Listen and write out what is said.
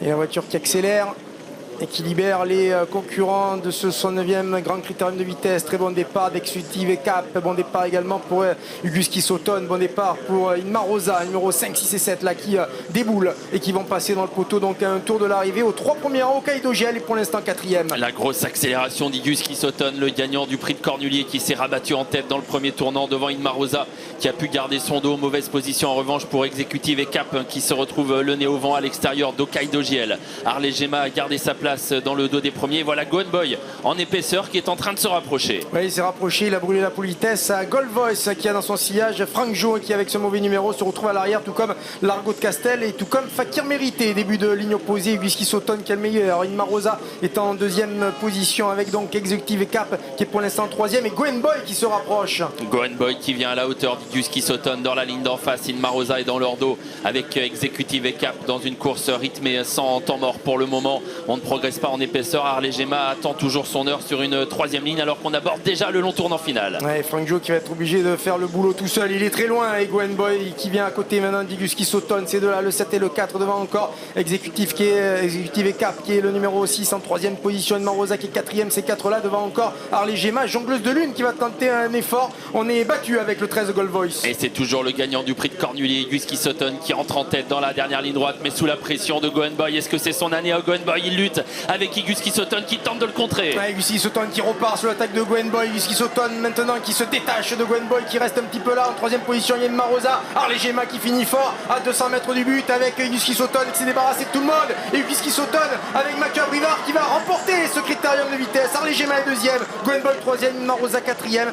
Et la voiture qui accélère et qui libère les concurrents de ce 109e Grand Critérium de vitesse. Très bon départ d'Executive et Cap. Bon départ également pour Huguski Sauton. Bon départ pour Inma Rosa, numéro 5, 6 et 7 là, qui déboule et qui vont passer dans le poteau. Donc un tour de l'arrivée aux 3 premiers rangs. Hokkaido GL est pour l'instant 4e. La grosse accélération d'Huguski Sauton, le gagnant du prix de Cornulier, qui s'est rabattu en tête dans le premier tournant devant Inma Rosa, qui a pu garder son dos. Mauvaise position en revanche pour Executive et Cap, qui se retrouve le nez au vent à l'extérieur d'Hokkaido GL. Harley Gema a gardé sa place dans le dos des premiers. Voilà Gohan Boy en épaisseur qui est en train de se rapprocher. Oui, il s'est rapproché, il a brûlé la politesse à Gold Voice qui a dans son sillage Franck Jo qui avec ce mauvais numéro se retrouve à l'arrière, tout comme Largo de Castel et tout comme Fakir Mérité. Début de ligne opposée, Huguski Sauton qui est le meilleur. Inma Rosa est en deuxième position avec donc Executive et Cap qui est pour l'instant 3e et Gohan Boy qui se rapproche. Gohan Boy qui vient à la hauteur d'Huguski Sauton dans la ligne d'en face. Inma Rosa est dans leur dos avec Executive et Cap dans une course rythmée sans temps mort pour le moment. On ne progresse pas en épaisseur. Harley Gema attend toujours son heure sur une 3e ligne alors qu'on aborde déjà le long tournant final. Ouais, Franck Jo qui va être obligé de faire le boulot tout seul. Il est très loin et Gohan Boy qui vient à côté maintenant d'Huguski Sauton. C'est de là le 7 et le 4 devant encore Executive et Cap qui est le numéro 6 en 3e position. Inma Rosa qui est 4e. Ces 4 là devant encore Harley Gema, jongleuse de lune qui va tenter un effort. On est battu avec le 13 Gold Voice. Et c'est toujours le gagnant du prix de Cornulier, Huguski Sauton, qui entre en tête dans la dernière ligne droite mais sous la pression de Gohan Boy. Est-ce que c'est son année à Gohan Boy? Il lutte avec Huguski Sauton qui tente de le contrer. Ouais, Huguski Sauton qui repart sur l'attaque de Gohan Boy. Huguski Sauton maintenant qui se détache de Gohan Boy qui reste un petit peu là en 3e position. Inma Rosa, Harley Gema qui finit fort à 200 mètres du but avec Huguski Sauton qui s'est débarrassé de tout le monde. Et Huguski Sauton avec Mathieu Brivard qui va remporter ce critérium de vitesse. Harley Gema est 2e, Gohan Boy 3e, Inma Rosa 4e.